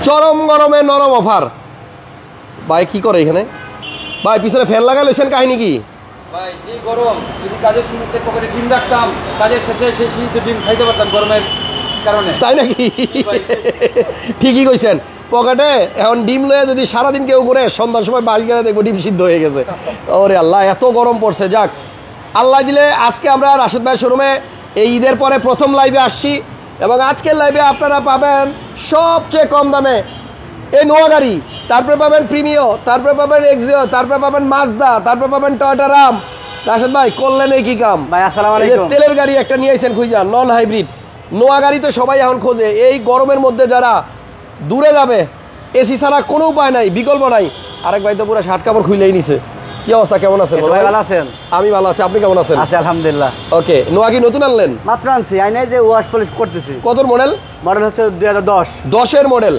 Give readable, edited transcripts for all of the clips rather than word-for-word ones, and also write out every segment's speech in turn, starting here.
চরম গরমে নরম অফার। ভাই কি করে এখানে? ভাই পিছনে ফ্যান লাগা লইছেন, কাহিনী কি? ভাই যে গরম, যদি কাজের শুরুতে পকেটে ডিম রাখতাম, কাজের শেষে সেই শীতে ডিম খাইতে পারতাম গরমের কারণে। তাই নাকি? ঠিকই কইছেন। পকেটে এখন ডিম লয়ে যদি সারাদিন কেউ করে সন্ধ্যার সময় বাড়ি গেলে দেখবো ডিম সিদ্ধ হয়ে গেছে। ওরে আল্লাহ, এত গরম পড়ছে। যাক, আল্লাহ দিলে আজকে আমরা রাশেদ ভাই শোরুমে এই ঈদের পরে প্রথম লাইভে আসছি এবং আজকের লাইভে আপনারা পাবেন সবচেয়ে কম দামে এই নোয়া গাড়ি, তারপরে পাবেন প্রিমিও, তারপরে পাবেন এক্সিও, তারপরে পাবেন মাজদা, তারপরে পাবেন টয়োটা রাম। রাশেদ ভাই করলেন এই কি কাম ভাই? আসসালামু আলাইকুম। তেলের গাড়ি একটা নিয়ে আইছেন খুঁজা, নন হাইব্রিড নোয়া গাড়ি তো সবাই এখন খোঁজে। এই গরমের মধ্যে যারা দূরে যাবে, এসি ছাড়া কোনো উপায় নাই, বিকল্প নাই। আরেক ভাই তো পুরো শার্ট কাপড় খুইলেই নিছে। কি অবস্থা, কেমন আছেন? ভালো আছেন? আমি ভালো আছি, আপনি কেমন আছেন? আছি আলহামদুলিল্লাহ। ওকে, নোয়া কি নতুন আনলেন? মাত্র আনছি, আইনাই যে ওয়াশ পলিশ করতেছি। কত মডেল? মডেল হচ্ছে 2010। 10-এর মডেল।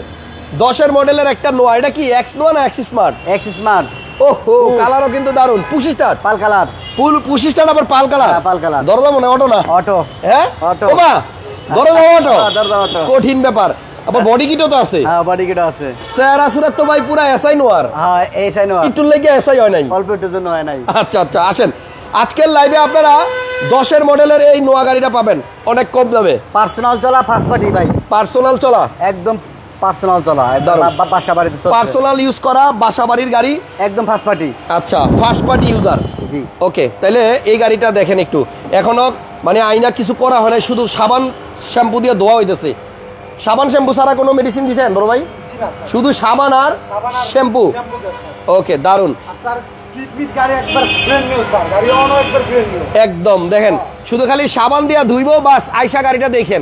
10-এর মডেলের একটা নোয়া। এটা কি এক্স নোয়া না এক্স স্মার্ট? X smart. ওহো, কালারও কিন্তু দারুন। পুশি স্টার্ট, পাল কালার। ফুল পুশি স্টার্ট, আবার পাল কালার। পাল কালার। দরজা মনে অটো না? অটো। হ্যাঁ অটো। ওবা দরজা অটো? দরজা অটো। কঠিন ব্যাপার। আবার বডি কিটও তো আছে। হ্যাঁ, বডি কিটও আছে। স্যার আসুরাত তো ভাই পুরা এসআই নোয়ার। হ্যাঁ, এই সাইন নোয়ার। একটু লেগে এসআই হয় নাই, অল্প একটু জন্য হয় নাই। আচ্ছা আচ্ছা, আসেন আজকের লাইভে আপনারা 10-এর মডেলের এই নোয়া গাড়িটা পাবেন অনেক কম দামে। পার্সোনাল চলা ফার্স্ট পার্টি ভাই। পার্সোনাল চলা, একদম পার্সোনাল চলা, বাসা বাড়িতে চলছে। পার্সোনাল ইউজ করা বাসা বাড়ির গাড়ি, একদম ফার্স্ট পার্টি। আচ্ছা, ফার্স্ট পার্টি ইউজার। জি ওকে, তাহলে এই গাড়িটা দেখেন একটু। এখনো মানে আইনা কিছু করা হয় না, শুধু সাবান শ্যাম্পু দিয়ে ধোয়া হইতেছে। সাবান শ্যাম্পু ছাড়া কোনো মেডিসিন দিছেন বড় ভাই? শুধু সাবান আর শ্যাম্পু। ওকে, দারুন। একদম দেখেন, শুধু খালি সাবান দিয়ে ধুইবো বাস, আইসা গাড়িটা দেখেন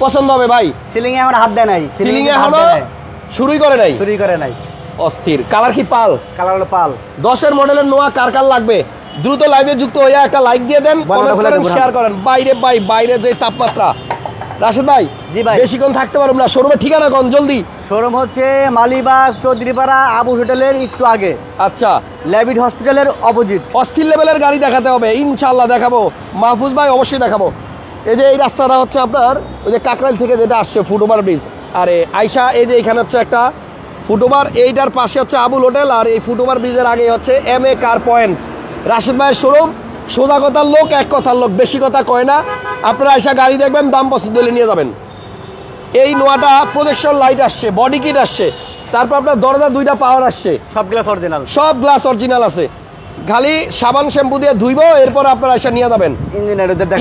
পছন্দ হবে ভাই। সিলিং এ এখন হাত দেয় নাই, সিলিং এ এখনো শুরুই করে নাই। শুরুই করে নাই। অস্থির। কালার কি পাল? কালার হলো পাল। 10-এর মডেলের নোয়া কার কার লাগবে দ্রুত লাইভে যুক্ত হয়ে একটা লাইক দিয়ে দেন, কমেন্ট করেন, শেয়ার করেন। বাইরে ভাই, বাইরে যে তাপমাত্রা। রাশেদ ভাই, জি ভাই, বেশিক্ষণ থাকতে পারবো না। শোরুমের ঠিকানা কোন জলদি? শোরুম হচ্ছে মালিবাগ চৌধুরীপাড়া আবু হোটেলের একটু আগে। আচ্ছা, ল্যাবিড হসপিটালের অপোজিট। অস্থির লেভেলের গাড়ি দেখাতে হবে ইনশাআল্লাহ, দেখাবো। মাহফুজ ভাই অবশ্যই দেখাবো। এই যে এই রাস্তাটা হচ্ছে আপনার ওই যে কাকরাইল থেকে যেটা আসছে ফুটওভার ব্রিজ, আরে আইসা এই যে এখানে হচ্ছে একটা ফুটওভার, এইটার পাশে হচ্ছে আবুল হোটেল, আর এই ফুটওভার ব্রিজের আগে হচ্ছে MA কার পয়েন্ট। রাশেদ ভাইয়ের শোরুম। সোজা কথার লোক, এক কথার লোক, বেশি কথা কয় না। আপনারা আইসা গাড়ি দেখবেন, দাম পছন্দ হলে নিয়ে যাবেন। এই নোয়াটা প্রজেকশন লাইট আসছে, বডি কিট আসছে, তারপর আপনার দরজা 2টা পাওয়ার আসছে, সব গ্লাস অরিজিনাল। সব গ্লাস অরিজিনাল আছে। খালি সাবান শ্যাম্পু দিয়ে ধুইবো, এরপর আপনারা এসে নিয়ে যাবেন।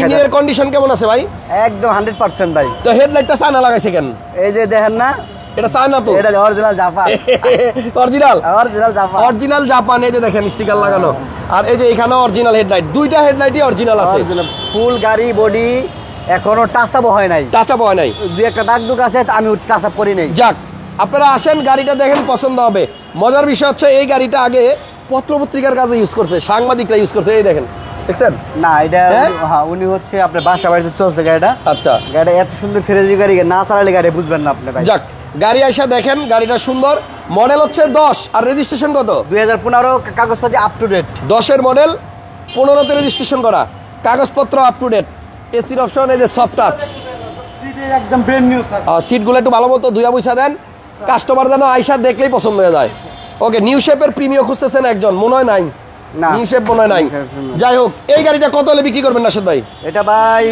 ইঞ্জিনের কন্ডিশন কেমন আছে ভাই? একদম 100% ভাই। তো হেডলাইটটা চায়না লাগাইছে কেন? এই যে দেখেন না, এটা চায়না তো, এটা original Japan. Original original Japan, original Japan. এই যে দেখেন স্টিকার লাগানো, আর এই যে এখানে অরিজিনাল হেডলাইট, 2টা হেডলাইটই অরিজিনাল আছে। ফুল গাড়ি বডি এখনো টাচ আপ হয় নাই, টাচ আপ হয় নাই। দুই একটা দাগ দুগ আছে, আমি টাচ আপ করি নাই। যাক, আপনারা আসেন, গাড়িটা দেখেন, পছন্দ হবে। মজার বিষয় হচ্ছে এই গাড়িটা আগে পত্রপত্রিকার কাজে ইউজ করছে, সাংবাদিকরা ইউজ করছে। এই দেখেন, দেখছেন না? এটা হ্যাঁ, উনি হচ্ছে আপনার বাসা বাড়িতে চলছে গাড়িটা। আচ্ছা, গাড়িটা এত সুন্দর ফ্রেজি গাড়ি, না চালালে গাড়ি বুঝবেন না আপনি ভাই। যাক, গাড়ি আইসা দেখেন, গাড়িটা সুন্দর। মডেল হচ্ছে 10, আর রেজিস্ট্রেশন কত? 2015, কাগজপাতি আপ টু ডেট। 10-এর মডেল, 15তে রেজিস্ট্রেশন করা, কাগজপত্র আপ টু ডেট। এসির অপশন, এই যে সফট টাচ, একদম ব্র্যান্ড নিউ স্যার। সিটগুলো একটু ভালো মতো ধুয়া বুঝা দেন, কাস্টমার যেন আইসা দেখলেই পছন্দ হয়ে যায়। ওকে, নিউ শেপের প্রিমিও খুঁজতেছেন একজন, মনে হয় নাই, নিউ শেপ মনে হয় নাই। যাই হোক, এই গাড়িটা কত হলে বিক্রি করবেন রাশেদ ভাই? এটা ভাই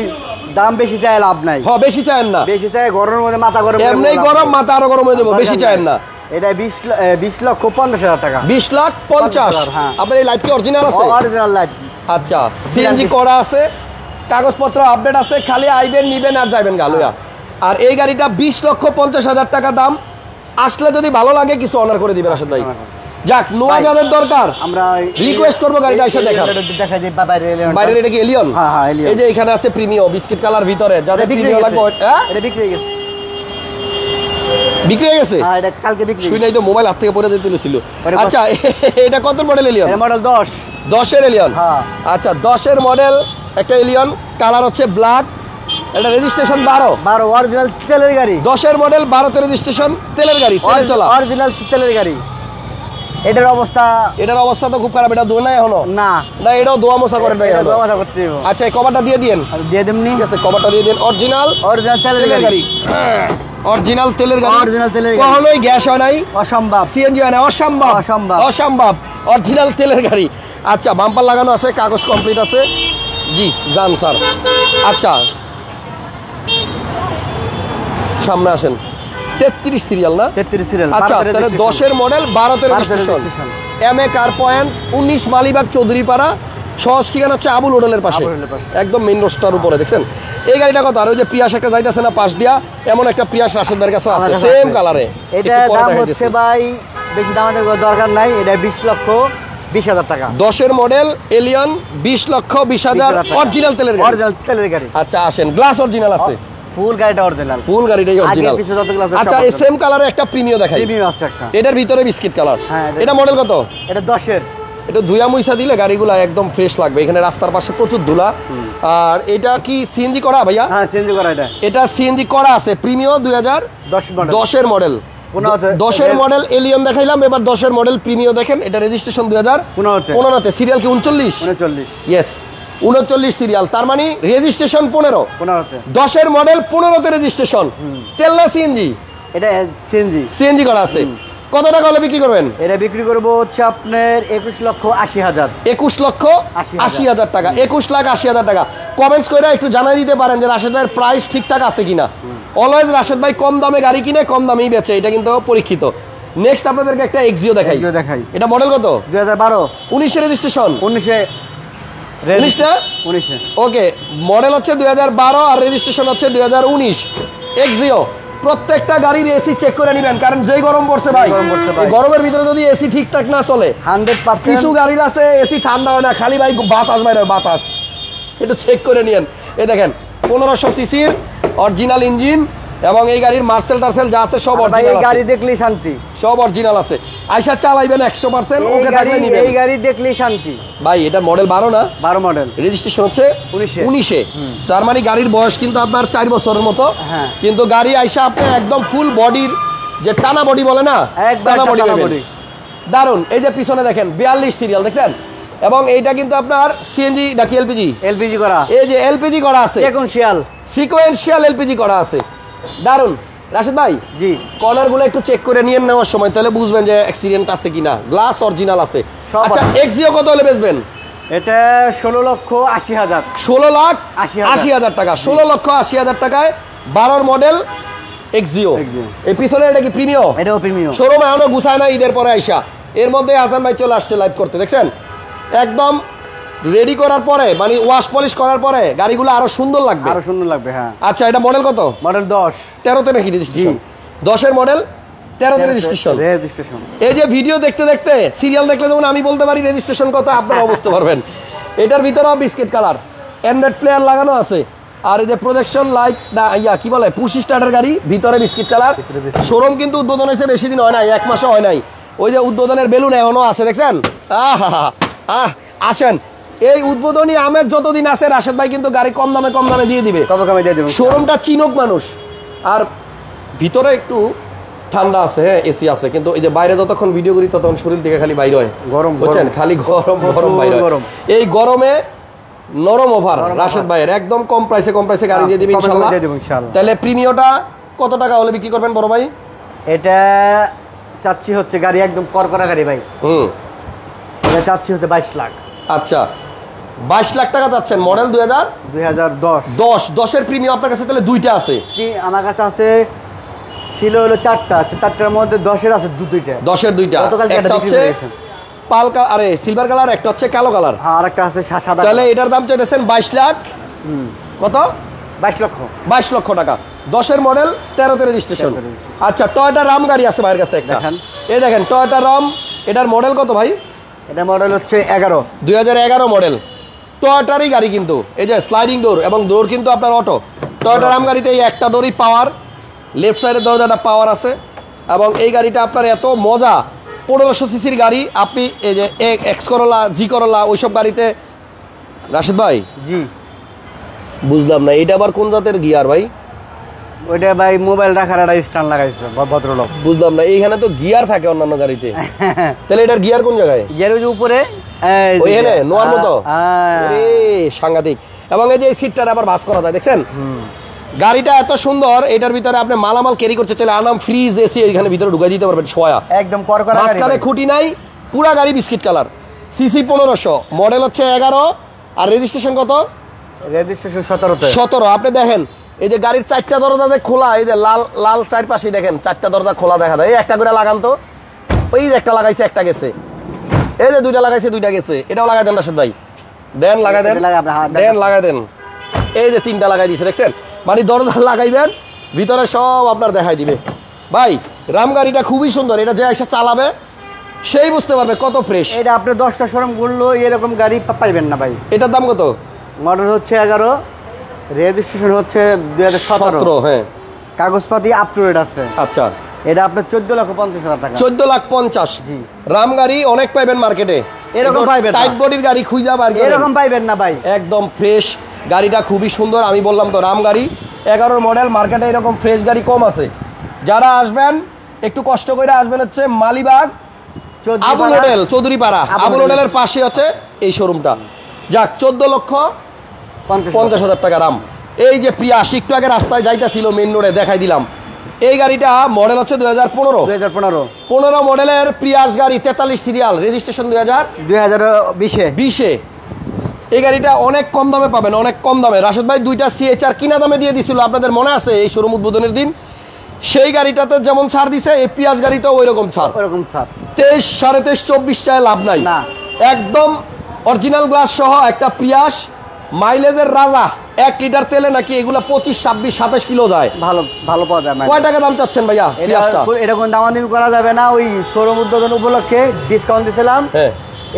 দাম বেশি চাই, লাভ নাই। হ্যাঁ, বেশি চায়েন না, বেশি চাই গরমের মধ্যে মাথা গরম, এমনি গরম, মাথা আরো গরম হয়ে যাবো, বেশি চায়েন না। এটা 20,50,000 টাকা। 20,50,000। হ্যাঁ। আপনার এই লাইট কি অরিজিনাল আছে? Original light. আচ্ছা, সিএনজি করা আছে, কাগজপত্র আপডেট আছে, খালি আইবেন, নিবেন আর যাইবেন গালুয়া। আর এই গাড়িটা 20,50,000 টাকা দাম। আসলে যদি ভালো লাগে কিছু অনার করে দিবেন রাশেদ ভাই। যাক, নোয়া যাদের দরকার আমরা রিকোয়েস্ট করবো গাড়িটা এসে দেখান। বাইরের এটা কি এলিয়ন? হ্যাঁ হ্যাঁ, এলিয়ন। এই যে এখানে আছে প্রিমিও, বিস্কিট কালার ভিতরে, যাদের প্রিমিও লাগবে। হ্যাঁ, এটা বিক্রি হয়ে গেছে। বিক্রি হয়ে গেছে? হ্যাঁ, এটা কালকে বিক্রি। শুই নাই তো, মোবাইল হাত থেকে পড়ে দিতে ছিল। আচ্ছা, এটা কত মডেল এলিয়ন? এটা মডেল 10। 10-এর এলিয়ন। হ্যাঁ। আচ্ছা, 10-এর মডেল একটা এলিয়ন, কালার হচ্ছে ব্ল্যাক, এটা রেজিস্ট্রেশন 12 অরিজিনাল তেলের গাড়ি। 10-এর মডেল, 12তে রেজিস্ট্রেশন, তেলের গাড়ি, তেলে চলা অরিজিনাল তেলের গাড়ি। এটার অবস্থা তো খুব খারাপ। এটা দোয়া নাই এখনো? না না, এটাও দোয়া মোছা করে নাই এখনো। দোয়া মোছা করতে হবে। আচ্ছা, এই কভারটা দিয়ে দিন। দিয়ে দেমনি। ঠিক আছে, কভারটা দিয়ে দিন। অরিজিনাল তেলের গাড়ি। অরিজিনাল তেলের গাড়ি, অরিজিনাল তেলের গাড়ি, কখনোই গ্যাস হয় নাই, অসম্ভব, সিএনজি হয় না, অসম্ভব অসম্ভব, অসম্ভব, অরিজিনাল তেলের গাড়ি। আচ্ছা বাম্পার লাগানো আছে, কাগজ কমপ্লিট আছে। জি যান স্যার। আচ্ছা সামনে আসেন, 33 সিরিয়াল না? 33 সিরিয়াল। আচ্ছা তাহলে 10-এর মডেল, 12-তে registration, MA car point, 19 Malibagh Chowdhuripara, সহজ ঠিকানা হচ্ছে আবুল হোটেলের পাশে, একদম মেইন রোডটার উপরে। দেখছেন এই গাড়িটা কত? আর ওই যে প্রিয়াস একটা যাইতেছে না পাশ দিয়া, এমন একটা প্রিয়াস রাশেদ ভাইয়ের কাছে আছে সেম কালারে। এটা দাম হচ্ছে ভাই বেশি দাম আমাদের দরকার নাই, এটা 20,20,000 টাকা। 10-এর মডেল এলিয়ন, 20,20,000 অরিজিনাল তেলের গাড়ি, অরিজিনাল তেলের গাড়ি। আচ্ছা আসেন, গ্লাস অরিজিনাল আছে, ফুল গাড়িটা অরিজিনাল, ফুল গাড়িটাই অরিজিনাল। আচ্ছা এই সেম কালারে একটা প্রিমিও দেখাই, প্রিমিয়াম আছে একটা, এটার ভিতরে বিস্কিট কালার। হ্যাঁ, এটা মডেল কত? এটা 10-এর। এটা ধুয়া মুইসা দিলে গাড়িগুলো একদম ফ্রেশ লাগবে। এখানে রাস্তার পাশে প্রচুর ধুলা। আর এটা কি সিএনজি করা ভাইয়া? হ্যাঁ সিএনজি করা এটা। এটা সিএনজি করা আছে, প্রিমিও 2010-এর মডেল। 10-এর মডেল এলিয়ন দেখাইলাম, এবার 10-এর মডেল প্রিমিও দেখেন। এটা রেজিস্ট্রেশন 2015-তে, সিরিয়াল কি 39? 39, ইয়েস 39 সিরিয়াল, তার মানে রেজিস্ট্রেশন 15-তে। 10-এর মডেল 15-তে রেজিস্ট্রেশন, তেল না সিএনজি? এটা সিএনজি, সিএনজি করা আছে। কত টাকা হলে বিক্রি করবেন? এটা বিক্রি করব হচ্ছে আপনার 21,80,000। 21,80,000 টাকা, 21,80,000 টাকা। কমেন্টস করে একটু জানাই দিতে পারেন যে রাশেদ ভাইয়ের প্রাইস ঠিকঠাক আছে কিনা। অলওয়েজ রাশেদ ভাই কম দামে গাড়ি কিনে কম দামেই বেচে, এটা কিন্তু পরীক্ষিত। নেক্সট আপনাদেরকে একটা এক্সিও দেখাই। এটা মডেল কত? 2012, 19-এ রেজিস্ট্রেশন, 19-টা 19-এ। ওকে, মডেল হচ্ছে 2012 আর রেজিস্ট্রেশন হচ্ছে 2019। এক্সিও প্রত্যেকটা গাড়ির এসি চেক করে নেবেন, কারণ যেই গরম পড়ছে ভাই, গরমের ভিতরে যদি এসি ঠিকঠাক না চলে 100%। কিছু গাড়ির আছে এসি ঠান্ডা হয় না, খালি ভাই বাতাস বাইরে, বাতাস একটু চেক করে নিয়েন। এই দেখেন 1500 সিসির অরিজিনাল ইঞ্জিন, এবং এই গাড়ির মার্সেল টার্সেল যা আছে সব অরিজিনাল। এই গাড়ি দেখলেই শান্তি, সব অরিজিনাল আছে। আইসা চালাইবেন 100%, ওকে থাকলে নিবেন। এই গাড়ি দেখলেই শান্তি ভাই এটা মডেল 12 না? 12 মডেল, রেজিস্ট্রেশন হচ্ছে 19-এ। তার মানে গাড়ির বয়স কিন্তু আপনার 4 বছরের মতো। হ্যাঁ, কিন্তু গাড়ি আইসা আপনি একদম ফুল বডির, যে টানা বডি বলে না, টানা বডি পাবেন। দারুন। এই যে পিছনে দেখেন 42 সিরিয়াল দেখছেন, এবং এইটা কিন্তু আপনার সিএনজি নাকি এলপিজি? এলপিজি করা। এই যে এলপিজি করা আছে, সিকোয়েন্সিয়াল এলপিজি করা আছে। দারুন। রাশেদ ভাই জি, কর্নারগুলো একটু চেক করে নিয়ে নেওয়ার সময়, তাহলে বুঝবেন যে অ্যাক্সিডেন্ট আছে কিনা। গ্লাস অরিজিনাল আছে। আচ্ছা এক্সিও কত হলে বেচবেন? এটা 16,80,000। 16,80,000 টাকা, 16,80,000 টাকায় 12-র মডেল এক্সিও। এই পিছনে এটা কি প্রিমিও? এটাও প্রিমিও। শোরুমে এখনো গুছায় না, ঈদের পরে আইসা। এর মধ্যে হাসান ভাই চলে আসছে লাইভ করতে, দেখছেন একদম রেডি করার পরে, মানে ওয়াশ পলিশ করার পরে গাড়িগুলো আরো সুন্দর লাগবে, আরো সুন্দর লাগবে। হ্যাঁ। আচ্ছা এটা মডেল কত? মডেল 10, 13-তে নাকি রেজিস্ট্রেশন? 10-এর মডেল, 13-তে রেজিস্ট্রেশন। এই যে ভিডিও দেখতে দেখতে সিরিয়াল দেখলে যেমন আমি বলতে পারি রেজিস্ট্রেশন কত, আপনারা বুঝতে পারবেন। এটার ভিতরেও বিস্কিট কালার, অ্যান্ড্রয়েড প্লেয়ার লাগানো আছে। আর এই যে প্রজেকশন লাইট না, কি বলে, পুশ স্টার্টার গাড়ি, ভিতরে বিস্কিট কালার। শোরুম কিন্তু উদ্বোধন হয়েছে বেশি দিন হয় নাই, 1 মাসও হয় নাই। ওই যে উদ্বোধনের বেলুন এখনো আছে, দেখছেন? আসেন, এই উদ্বোধনী আমের যতদিন আছে রাশেদ ভাই কিন্তু গাড়ি কম দামে দিয়ে দিবে। শোরুমটা চিনক মানুষ। আর ভিতরে একটু ঠান্ডা আছে, হ্যাঁ এসি আছে, কিন্তু এই যে বাইরে যতক্ষণ ভিডিও করি ততক্ষণ শরীর থেকে খালি বাইরে হয় গরম, বুঝছেন? খালি গরম বাইরে। এই গরমে নরম ওভার রাশেদ ভাইয়ের একদম কম প্রাইসে গাড়ি দিয়ে দিবে ইনশাআল্লাহ। তাহলে প্রিমিয়টা কত টাকা হলে বিক্রি করবেন বড় ভাই? এটা চাচ্ছি হচ্ছে গাড়ি একদম করকরা গাড়ি ভাই। এটা চাচ্ছি হচ্ছে 22 লাখ। আচ্ছা 22 লাখ টাকা চাচ্ছেন। মডেল 2010। 10-এর প্রিমিয়াম আপনার কাছে তাহলে 2টা আছে? আমার কাছে আছে, ছিল হলো 4টা। আচ্ছা 4টার মধ্যে 10-এর আছে 2টা। 10-এর 2টা, একটা হচ্ছে পালকা, আরে সিলভার কালার, একটা হচ্ছে কালো কালার, আর একটা আছে সাদা। তাহলে এটার দাম চাইতেছেন 22 লাখ। কত? 22 লক্ষ টাকা। 10-এর মডেল, 13-তে রেজিস্ট্রেশন। আচ্ছা টয়োটা রাম গাড়ি আছে ভাইয়ের কাছে একটা, এই দেখেন টয়োটা রাম। এটার মডেল কত ভাই? এটা মডেল হচ্ছে 11, 2011 মডেল। টয়োটারই গাড়ি কিন্তু, এই যে স্লাইডিং ডোর, এবং ডোর কিন্তু আপনার অটো। টয়োটা রাম গাড়িতে এই একটা ডোরই পাওয়ার, লেফট সাইডের দরজাটা পাওয়ার আছে। এবং এই গাড়িটা আপনার এত মজা, 1500 সিসির গাড়ি। আপনি এই যে এক্স করোলা, জি করোলা, ওইসব গাড়িতে। রাশেদ ভাই জি, বুঝলাম না, এটা আবার কোন জাতের গিয়ার ভাই? ওইটা ভাই মোবাইল রাখার একটা স্ট্যান্ড লাগাইছে ভদ্রলোক। বুঝলাম না, এইখানে তো গিয়ার থাকে অন্যান্য গাড়িতে, তাহলে এটার গিয়ার কোন জায়গায়? গিয়ার ওই যে উপরে, ওইখানে নোয়ার মতো, সাংঘাতিক। এবং এই যে সিটটা আবার ভাঁজ করা যায়, দেখছেন? গাড়িটা এত সুন্দর, এটার ভিতরে আপনি মালামাল ক্যারি করতে চাইলে আরাম ফ্রিজ এসি এখানে ভিতরে ঢুকাই দিতে পারবেন ছয়া। একদম করকরা গাড়ি মাঝখানে ভাই। খুঁটি নাই, পুরা গাড়ি বিস্কিট কালার, সিসি 1500, মডেল হচ্ছে 11, আর রেজিস্ট্রেশন কত? রেজিস্ট্রেশন 17 তে। 17। আপনি দেখেন এই যে গাড়ির 4টা দরজা যে খোলা, এই যে লাল লাল চারপাশে দেখেন 4টা দরজা খোলা দেখা যায়। এই একটা করে লাগান তো, ওই যে একটা লাগাইছে একটা গেছে, এই যে 2টা লাগাইছে 2টা গেছে, এটাও লাগাই দেন রাশেদ ভাই, দেন লাগাই দেন, এটা লাগাই আপনি হাত দেন। দেন লাগাই দেন। এই যে 3টা লাগাই দিয়েছে দেখছেন, মানে দরজা লাগাইবেন ভিতরে সব আপনার দেখাই দিবে। ভাই রাম গাড়িটা খুবই সুন্দর, এটা যে এসে চালাবে সেই বুঝতে পারবে কত ফ্রেশ। এটা আপনি 10টা শোরুম ঘুরলো এরকম গাড়ি পাইবেন না ভাই। এটার দাম কত? মডেল হচ্ছে 11, রেজিস্ট্রেশন হচ্ছে 2017। 17। হ্যাঁ কাগজপাতি আপ টু ডেট আছে। আচ্ছা, এটা আপনার 14,50,000 টাকা। 14,50,000। জি। রাম গাড়ি অনেক পাইবেন মার্কেটে, এরকম পাইবেন না। টাইট বডির গাড়ি খুঁজা বার করেন, এরকম পাইবেন না ভাই। একদম ফ্রেশ গাড়িটা খুবই সুন্দর। আমি বললাম তো রাম গাড়ি 11 মডেল, মার্কেটে এরকম ফ্রেশ গাড়ি কম আছে। যারা আসবেন একটু কষ্ট করে আসবেন হচ্ছে মালিবাগ আবুল হোটেল, চৌধুরীপাড়া আবুল হোটেলের পাশে আছে এই শোরুমটা। যাক 14,50,000 টাকা রাম। এই যে প্রিয়াস একটু আগে রাস্তায় যাইতেছিল মেইন রোডে, দেখাই দিলাম। এই গাড়িটা মডেল হচ্ছে 2015 15 মডেলের প্রিয়াস গাড়ি, 43 সিরিয়াল, রেজিস্ট্রেশন 2020-এ। এই গাড়িটা অনেক কম দামে পাবেন, অনেক কম দামে। রাশেদ ভাই 2টা CHR কিনা দামে দিয়ে দিছিল, আপনাদের মনে আছে এই শোরুম উদ্বোধনের দিন? সেই গাড়িটাতে যেমন ছাড় দিছে এই প্রিয়াস গাড়িতেও ওই রকম ছাড়। 23, 23.5, 24 চায় লাভ নাই, একদম অরিজিনাল গ্লাস সহ একটা প্রিয়াস, মাইলেজের রাজা। 1 লিটার তেলে নাকি এগুলা 25, 26, 27 কিলো যায়। ভালো ভালো পাওয়া যায়। কয় টাকা দাম চাচ্ছেন ভাইয়া প্রিয়াসটা? এরকম দামাদামি করা যাবে না, ওই শোরুম উদ্বোধন উপলক্ষে ডিসকাউন্ট দিয়েছিলাম। হ্যাঁ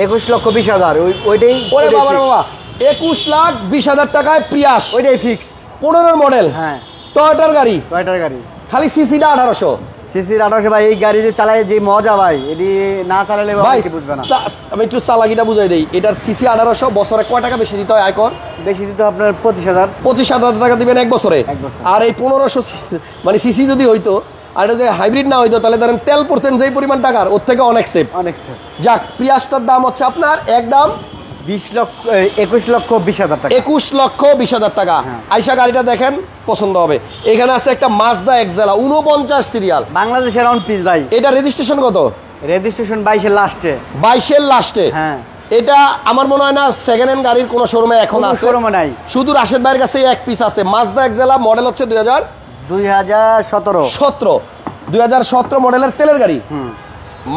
21,20,000। ওইটাই। ওরে বাবা রে বাবা, 21,20,000 টাকায় প্রিয়াস, ওইটাই ফিক্সড। 15 মডেল, হ্যাঁ টয়োটার গাড়ি, টয়টার গাড়ি। খালি সিসিটা 1800। সিসি 1800 ভাই। এই গাড়ি যে চালায় যে মজা ভাই, এটি না চালালে ভাই কি বুঝবে না। আমি একটু চালাকিটা বুঝাই দেই। এটার সিসি 1800, বছরে কয় টাকা বেশি দিতে হয় আয়কর? বেশি দিতে আপনার 25,000। 25,000 টাকা দিবেন এক বছরে। আর এই 1500 মানে সিসি যদি হইতো, আর যদি হাইব্রিড না হইতো, তাহলে ধরেন তেল পড়তেন যেই পরিমাণ টাকার, ওর থেকে অনেক সেফ। অনেক সেফ। যাক প্রিয়াসটার দাম হচ্ছে আপনার একদম 21,20,000 টাকা। 21,20,000 টাকা। আইসা গাড়িটা দেখেন, পছন্দ হবে। এখানে আছে একটা মাজদা এক্সেলা 49 সিরিয়াল, বাংলাদেশের রাউন্ড পিস ভাই। এটা রেজিস্ট্রেশন কত? রেজিস্ট্রেশন 22-এর লাস্টে। 22-এর লাস্টে। হ্যাঁ এটা আমার মনে হয় না সেকেন্ড হ্যান্ড গাড়ির কোনো শোরুমে এখন আছে, শোরুমে নাই। শুধু রাশেদ ভাইয়ের কাছে এক পিস আছে। মাজদা এক্সেলা, মডেল হচ্ছে 2017। 2017 মডেলের তেলের গাড়ি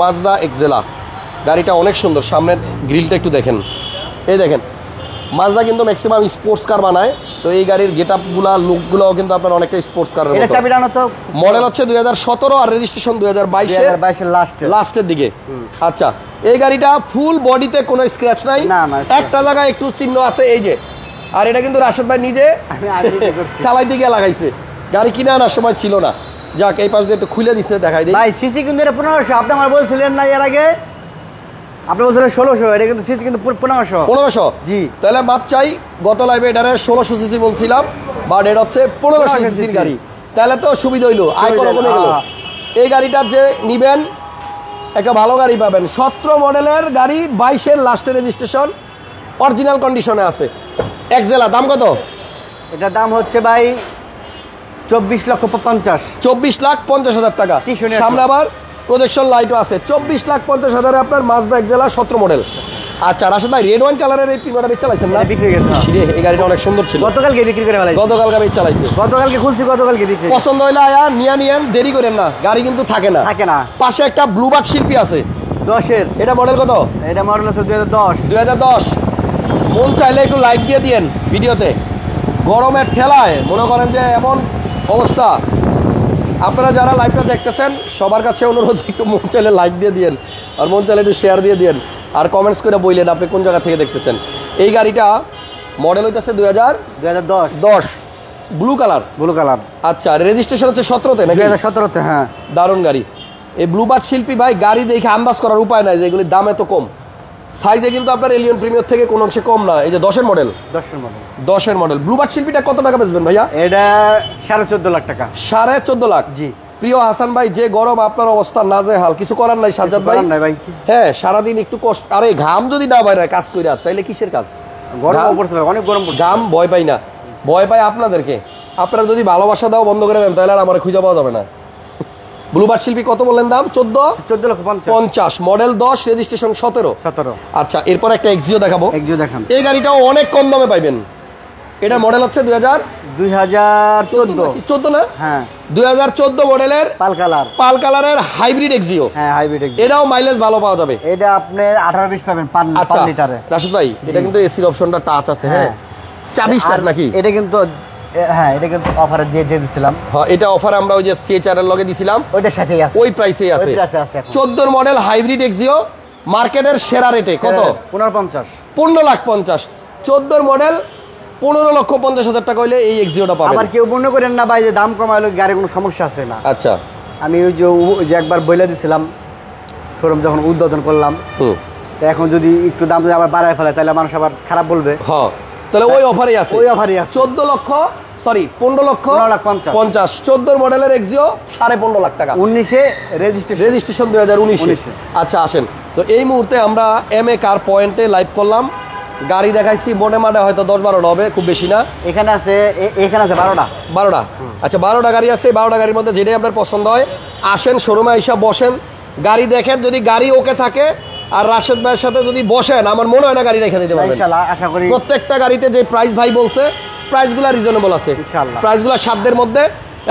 মাজদা এক্সেলা। গাড়িটা অনেক সুন্দর, সামনের গ্রিলটা একটু দেখেন। এই দেখেন মাজদা কিন্তু ম্যাক্সিমাম স্পোর্টস কার বানায়, তো এই গাড়ির গেটআপগুলা লুকগুলোও কিন্তু আপনার অনেকটা স্পোর্টস কারের এটা মতো। চাবিটা তো মডেল হচ্ছে 2017 আর রেজিস্ট্রেশন 2022-এর লাস্টে। লাস্টের দিকে। আচ্ছা এই গাড়িটা ফুল বডিতে কোনো স্ক্র্যাচ নাই, না, না, একটা জায়গায় একটু চিহ্ন আছে এই যে। আর এটা কিন্তু রাশেদ ভাই নিজে আমি আগে করছি চালাইতে গিয়ে লাগাইছে, গাড়ি কিনে আনার সময় ছিল না। যাক এই পাশ দিয়ে একটু খুলে দিচ্ছে, দেখাই দিই। ভাই সিসি কিন্তু এটা 1500। আপনি আমার বলছিলেন না এর আগে, আপনি বলছিলেন 1600, এটা কিন্তু সিসি কিন্তু 1500। 1500? জি। তাহলে মাপ চাই, গত লাইভে এটারে 1600 সিসি বলছিলাম, বাট এটা হচ্ছে 1500 সিসির গাড়ি। তাহলে তো সুবিধা হইলো, আয়কর কমে গেল। এই গাড়িটা যে নিবেন একটা ভালো গাড়ি পাবেন। 17 মডেলের গাড়ি, 22-এর লাস্টের রেজিস্ট্রেশন, অরিজিনাল কন্ডিশনে আছে। এক্সেলা দাম কত? এটার দাম হচ্ছে ভাই 24,50,000। 24,50,000 টাকা। সামনে আবার প্রজেকশন লাইটও আছে। 24,50,000 আপনার মাজদা এক্সেলা 17 মডেল। আচ্ছা রাশেদ ভাই, রেড ওয়াইন কালারের এই প্রিমিয়ারটা বেচ চালাইছেন না? বিক্রি হয়ে গেছে। শিরে, এই গাড়িটা অনেক সুন্দর ছিল। গতকালকে বিক্রি করে ফেলাই। গতকালকে বেচ চালাইছে। গতকালকে খুলছি, গতকালকে বিক্রি। পছন্দ হইলে আয়া নিয়েন, দেরি করেন না, গাড়ি কিন্তু থাকে না। পাশে একটা ব্লুবার্ড শিল্পী আছে 10-এর। এটা মডেল কত? এটা মডেল হচ্ছে 2010। 2010। মন চাইলে একটু লাইক দিয়ে দিয়েন ভিডিওতে। গরমের ঠেলায় মনে করেন যে এমন অবস্থা, আপনারা যারা লাইভটা দেখতেছেন সবার কাছে অনুরোধ, একটু মন চাইলে লাইক দিয়ে দিয়েন, আর মন চাইলে একটু শেয়ার দিয়ে দিয়েন, আর কমেন্টস করে বললেন আপনি কোন জায়গা থেকে দেখতেছেন। এই গাড়িটা মডেল হইতেছে 2010। Blue colour. আচ্ছা রেজিস্ট্রেশন হচ্ছে 17-তে নাকি? 2017-তে। হ্যাঁ দারুণ গাড়ি। এই ব্লুবার্ড শিল্পী ভাই গাড়ি দেখে আন্দাজ করার উপায় নাই যে এগুলির দাম এত কম। সাইজে কিন্তু আপনার এলিয়ন প্রিমিয়ার থেকে কোনো অংশে কম না। এই যে 10-এর মডেল। 10-এর মডেল ব্লুবার্ড শিল্পীটা কত টাকা বেচবেন ভাইয়া? এটা 14.5 লাখ টাকা। 14.5 লাখ। জি। প্রিয় হাসান ভাই, যে গরম আপনার অবস্থা নাজেহাল, কিছু করার নাই সাজ্জাদ ভাই। হ্যাঁ সারাদিন একটু কষ্ট, আরে ঘাম যদি না বাইরে কাজ কইরা তাইলে কিসের কাজ? গরম পড়ছে, অনেক গরম পড়ছে। ঘাম ভয় পাই না, ভয় পাই আপনাদেরকে। আপনারা যদি ভালোবাসা দাও বন্ধ করে দেন তাহলে আর আমার খুঁজে পাওয়া যাবে না। ব্লুবার্ড শিল্পী কত বললেন দাম? 14,50,000, মডেল 10, রেজিস্ট্রেশন 17। আচ্ছা, এরপর একটা এক্সিও দেখাবো। এই গাড়িটাও অনেক কম দামে পাইবেন। এটার মডেল হচ্ছে 2014 না? হ্যাঁ, 2014 মডেলের পাল কালারের হাইব্রিড এক্সিও। হ্যাঁ, হাইব্রিড এক্সিও। এটাও মাইলেজ ভালো পাওয়া যাবে। এটা আপনি 18-20 পাবেন পার লিটারে। রাশিদ ভাই, এটা কিন্তু এসির অপশনটা টাচ আছে। হ্যাঁ, চাবি স্টার্ট নাকি? এটা কিন্তু অফারে দিয়ে দিয়েছিলাম। হ্যাঁ, এটা অফারে আমরা ওই যে CHR এর লগে দিছিলাম, ওইটার সাথেই আছে, ওই প্রাইসেই আছে। 14 মডেল হাইব্রিড এক্সিও, মার্কেটের সেরা রেটে। কত? 15,50,000। 14 মডেল 15,50,000 টাকা হইলে এই এক্সিওটা পাবেন। আবার কেউ মনে করেন না ভাই যে দাম কমাইলে গাড়ির কোনো সমস্যা আছে না। আচ্ছা, আমি ওই যে একবার বইলা দিছিলাম শোরুম যখন উদ্বোধন করলাম, তো এখন যদি একটু দাম যদি আবার বাড়ায় ফেলে তাহলে মানুষ আবার খারাপ বলবে। হ্যাঁ, তাহলে ওই অফারেই আছে। 15,50,000। 14 মডেলের এক্সিও 15.5 লাখ টাকা। 19-এ রেজিস্ট্রেশন 2019। আচ্ছা, আসেন তো এই মুহূর্তে আমরা MA কার পয়েন্টে লাইভ করলাম, গাড়ি দেখাইছি। মোটে মাঠে হয়তো 10-12টা হবে, খুব বেশি না। এখানে আছে 12টা। আচ্ছা, 12টা গাড়ি আছে। 12টা গাড়ির মধ্যে যেটাই আপনার পছন্দ হয় আসেন, শোরুমে এসে বসেন, গাড়ি দেখেন। যদি গাড়ি ওকে থাকে আর রাশেদ ভাইয়ের সাথে যদি বসেন, আমার মনে হয় না গাড়ি রেখে দিতে পারবেন। আশা করি প্রত্যেকটা গাড়িতে যে প্রাইস ভাই বলছে, প্রাইসগুলো রিজনেবল আছে, প্রাইসগুলো সাধ্যের মধ্যে।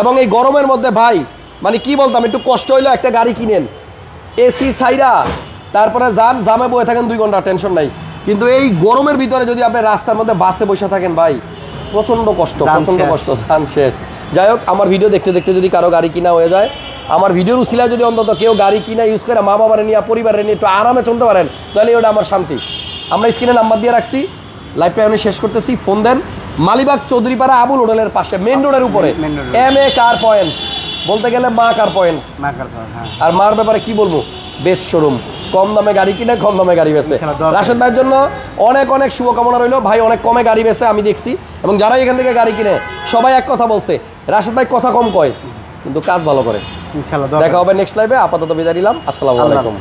এবং এই গরমের মধ্যে ভাই মানে কি বলতাম, একটু কষ্ট হইলো একটা গাড়ি কিনেন, এসি ছাইরা তারপরে জামে বয়ে থাকেন 2 ঘন্টা, টেনশন নাই। কিন্তু এই গরমের ভিতরে যদি আপনি রাস্তার মধ্যে বাসে বসে থাকেন ভাই, প্রচন্ড কষ্ট, জান শেষ। যাই হোক, আমার ভিডিও দেখতে দেখতে যদি কারো গাড়ি কিনা হয়ে যায়, আমার ভিডিওর উসিলায় যদি অন্তত কেউ গাড়ি কিনা ইউজ করে মা বাবার নিয়ে, পরিবারের নিয়ে একটু আরামে চলতে পারেন, তাহলে ওটা আমার শান্তি। আমরা স্ক্রিনে নাম্বার দিয়ে রাখছি, লাইভটা আমি শেষ করতেছি, ফোন দেন। মালিবাগ চৌধুরীপাড়া আবুল হোটেলের পাশে, মেন রোডের উপরে MA কার পয়েন্ট, বলতে গেলে মা কার পয়েন্ট। আর মার ব্যাপারে কি বলবো, বেস্ট শোরুম, কম দামে গাড়ি কিনে কম দামে গাড়ি বেচে। রাশেদ ভাইয়ের জন্য অনেক অনেক শুভকামনা রইল। ভাই অনেক কমে গাড়ি বেচে আমি দেখছি, এবং যারা এখান থেকে গাড়ি কিনে সবাই এক কথা বলছে, রাশেদ ভাই কথা কম কয় কিন্তু কাজ ভালো করে। দেখা হবে নেক্সট লাইভে। আপাতত বিদায় নিলাম। আসসালামু আলাইকুম।